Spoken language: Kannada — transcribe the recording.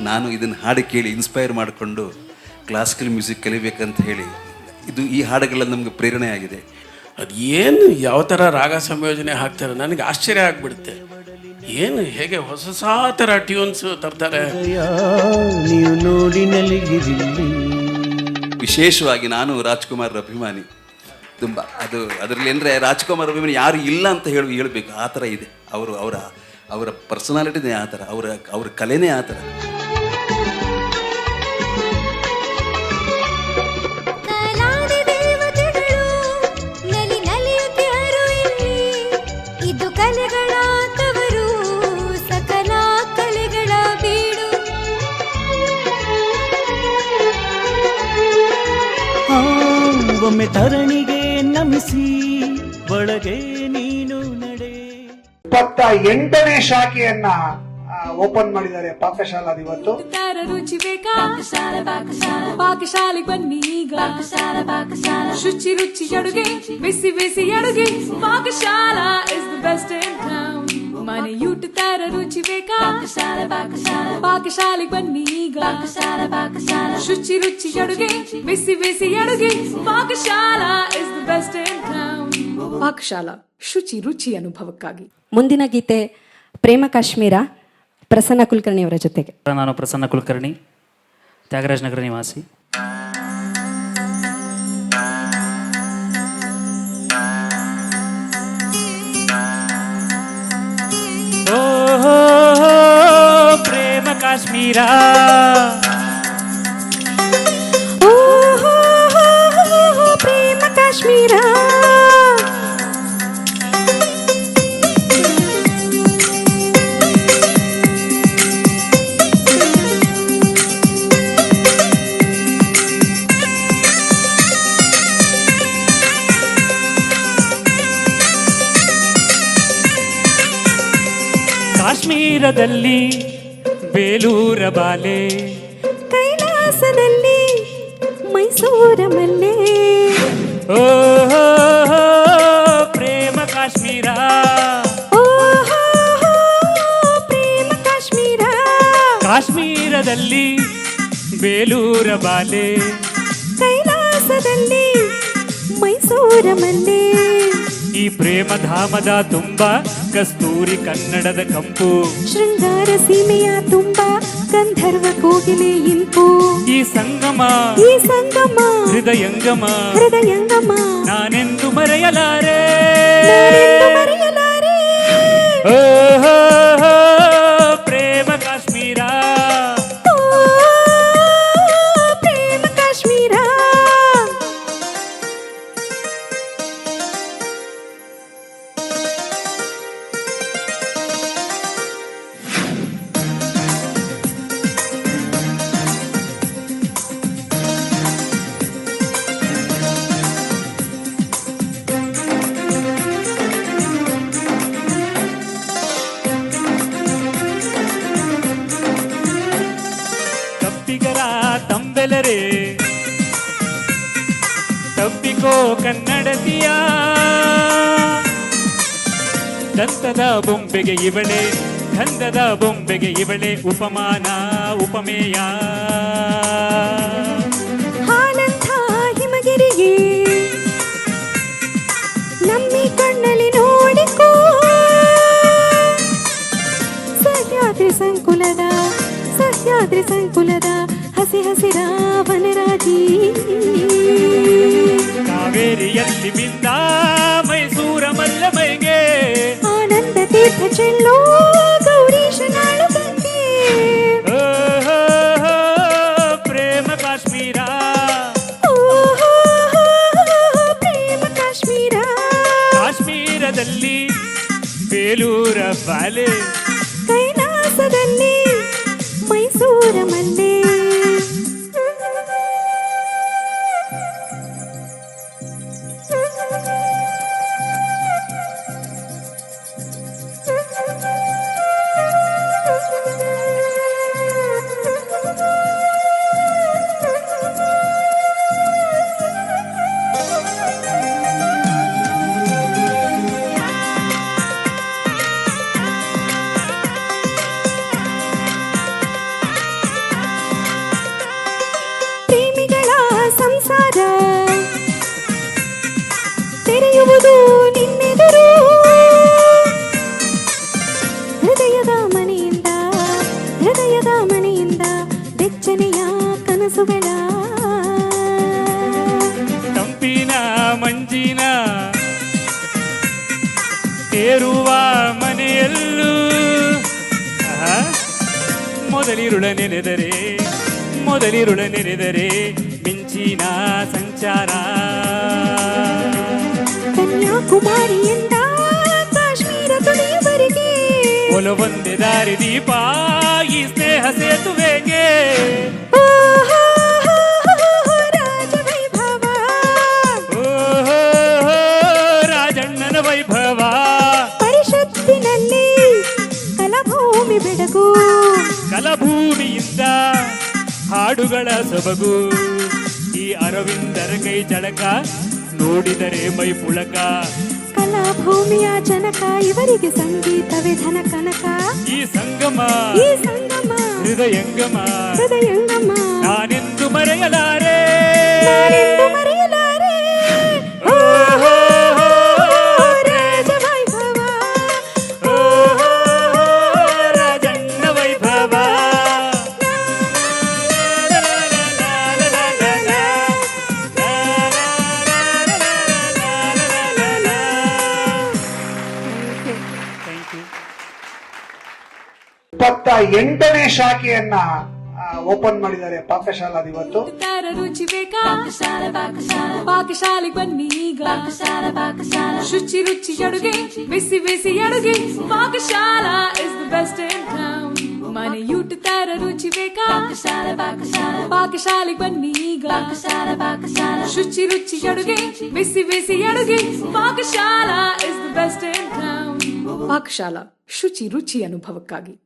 ನಾನು ಇದನ್ನು ಹಾಡು ಕೇಳಿ ಇನ್ಸ್ಪೈರ್ ಮಾಡಿಕೊಂಡು ಕ್ಲಾಸಿಕಲ್ ಮ್ಯೂಸಿಕ್ ಕಲಿಬೇಕಂತ ಹೇಳಿ ಈ ಹಾಡುಗಳೆಲ್ಲ ನಮಗೆ ಪ್ರೇರಣೆ ಆಗಿದೆ. ಅದು ಏನು ಯಾವ ಥರ ರಾಗ ಸಂಯೋಜನೆ ಹಾಕ್ತಾರೆ ನನಗೆ ಆಶ್ಚರ್ಯ ಆಗಿಬಿಡುತ್ತೆ. ಏನು ಹೇಗೆ ಹೊಸ ಥರ ಟ್ಯೂನ್ಸ್ ತರ್ತಾರೆ. ನೀವು ನೋಡಿ ವಿಶೇಷವಾಗಿ ನಾನು ರಾಜ್ಕುಮಾರ್ ಅಭಿಮಾನಿ ತುಂಬ. ಅದರಲ್ಲಿ ಅಂದರೆ ರಾಜ್ಕುಮಾರ್ ಅಭಿಮಾನಿ ಯಾರು ಇಲ್ಲ ಅಂತ ಹೇಳಬೇಕು, ಆ ಥರ ಇದೆ. ಅವರ ಪರ್ಸನಾಲಿಟಿನೇ ಆ ಥರ, ಅವರ ಕಲೆನೇ ಆ ಥರ. ಒಮ್ಮೆ ತರಣಿಗೆ ನಮಿಸಿ ಒಳಗೆ ನೀನು ನಡೆ. 28ನೇ ಶಾಖೆಯನ್ನ ಓಪನ್ ಮಾಡಿದ್ದಾರೆ ಪಾಕಶಾಲಾದ ಇವತ್ತು. ರುಚಿ ಬೇಕಾ ಪಾಕಶಾಲೆಗೆ ಬನ್ನಿ ಈಗ. ಶುಚಿ ರುಚಿ ಅಡುಗೆ, ಬಿಸಿ ಬಿಸಿ ಅಡುಗೆ. Pakashala is the best in town. ಮನೆ ಊಟ ತರ ರುಚಿ ಬೇಕಾ ಪಾಕಶಾಲೆಗೆ ಬನ್ನಿ ಈಗ. ಶುಚಿ ರುಚಿ ಅಡುಗೆ, ಬಿಸಿ ಬಿಸಿ ಅಡುಗೆ. Pakashala is the best in town. Pakashala ಶುಚಿ ರುಚಿ ಅನುಭವಕ್ಕಾಗಿ. ಮುಂದಿನ ಗೀತೆ ಪ್ರೇಮ ಕಾಶ್ಮೀರ, ಪ್ರಸನ್ನ ಕುಲಕರ್ಣಿ ಅವರ ಜೊತೆಗೆ. ನಾನು ಪ್ರಸನ್ನ ಕುಲಕರ್ಣಿ, ತ್ಯಾಗರಾಜ ನಗರ ನಿವಾಸಿ. ಪ್ರೇಮ ಕಾಶ್ಮೀರ, ಪ್ರೇಮ ಕಾಶ್ಮೀರ. ಕಾಶ್ಮೀರದಲ್ಲಿ ಬೇಲೂರ ಬಾಲೆ, ಕೈಲಾಸದಲ್ಲಿ ಮೈಸೂರ ಮಲ್ಲೆ. ಓ ಪ್ರೇಮ ಕಾಶ್ಮೀರ, ಪ್ರೇಮ ಕಾಶ್ಮೀರ. ಕಾಶ್ಮೀರದಲ್ಲಿ ಬೇಲೂರ ಬಾಲೆ, ಕೈಲಾಸದಲ್ಲಿ ಮೈಸೂರ ಮಲ್ಲೆ. ಈ ಪ್ರೇಮ ಧಾಮದ ತುಂಬ ಕಸ್ತೂರಿ ಕನ್ನಡದ ಕಂಪು, ಶೃಂಗಾರ ಸೀಮೆಯ ತುಂಬ ಗಂಧರ್ವ ಕೋಗಿಲೆ ಇಂಪು. ಈ ಸಂಗಮ ಹೃದಯಂಗಮ ನಾನೆಂದು ಮರೆಯಲಾರೆ. ಪ್ರೇಮ ಕಾಶ್ಮೀರ, ಪ್ರೇಮ ಕಾಶ್ಮೀರ. ತಂಬೆಲರೆ ತಪ್ಪಿಕೋ ಕನ್ನಡತಿಯ, ದಂತದ ಬೊಂಬೆಗೆ ಇವಳೆ, ಗಂಧದ ಬೊಂಬೆಗೆ ಇವಳೆ ಉಪಮಾನ ಉಪಮೇಯ. ಹಾಲಂಥ ಹಿಮಗಿರಿಗೆ ನಮ್ಮಿ ಕಣ್ಣಲ್ಲಿ ನೋಡಿಕೋ. ಸಹ್ಯಾದ್ರಿ ಸಂಕುಲದ ಹಸಿ ಹಸಿರ ವನರಾಜಿ. ಕಾವೇರಿಯಲ್ಲಿ ಬಿಂದ ಮೈಸೂರ ಮಲ್ಲಮೈಗೆ, ಆನಂದ ತೀರ್ಥ ಚೆಲ್ಲೋ ಗೌರೀಶ ನಾಳು ಗಂಗೆ. ಪ್ರೇಮ ಕಾಶ್ಮೀರ, ಪ್ರೇಮ ಕಾಶ್ಮೀರ. ಕಾಶ್ಮೀರದಲ್ಲಿ ಬೇಲೂರ ಬಾಲೆ, ಕೈಲಾಸದಲ್ಲಿ ಮೈಸೂರ ಮಲ್ಲೆ. ನೆನೆದರೆ ಮೊದಲಿರುಳ ನೆನೆದರೆ ಮಿಂಚಿನ ಸಂಚಾರ. ಕನ್ಯಾಕುಮಾರಿಯಿಂದ ಕಾಶ್ಮೀರ ತುಳಿಯುವರೆಗೆ ಒಲವೊಂದೇ ದಾರಿ ದೀಪ ಈ ಸ್ನೇಹ ಸೇತುವೆಗೆ. ರಾಜವೈಭವ ಓಹೋ ರಾಜಣ್ಣನ ವೈಭವ. ಪರಿಷತ್ತಿನಲ್ಲಿ ಕಲಭೂಮಿ ಬೆಳಗು ಕಲಭೂಮಿಯಿಂದ ಹಾಡುಗಳ ಸೊಬಗು. ಈ ಅರವಿಂದರ ಕೈ ಚಳಕ ನೋಡಿದರೆ ಮೈ ಪುಳಕ. ಕಲಾಭೂಮಿಯ ಜನಕ ಇವರಿಗೆ ಸಂಗೀತವೇ ಧನ ಕನಕ. ಈ ಸಂಗಮ ಹೃದಯಂಗಮ ನಾನೆಂದು ಮರೆಯಲಾರೆ. ಮರೆಯಲಾರೆ. ಓಹೋ ರಾಜವೈಭವ ಓಹೋ ರಾಜಣ್ಣ ವೈಭವ. ಇಪ್ಪತ್ತ 8ನೇ ಶಾಖೆಯನ್ನ ಓಪನ್ ಮಾಡಿದ್ದಾರೆ ಪಾಕಶಾಲಾದ ಇವತ್ತು. ತರ ರುಚಿ ಬೇಕಾ ಪಾಕಶಾಲೆಗೆ ಬನ್ನಿ ಈಗ. ಶುಚಿ ರುಚಿ ಅಡುಗೆ ಬಿಸಿ ಬಿಸಿ ಅಡುಗೆ Pakashala is the best in town. ಮನೆಯೂಟ ತರ ರುಚಿ ಬೇಕಾ ಪಾಕಶಾಲೆಗೆ ಬನ್ನಿ ಈಗ. ಶುಚಿ ರುಚಿ ಅಡುಗೆ ಬಿಸಿ ಬಿಸಿ ಅಡುಗೆ Pakashala is the best in town. Pakashala ಶುಚಿ ರುಚಿ ಅನುಭವಕ್ಕಾಗಿ.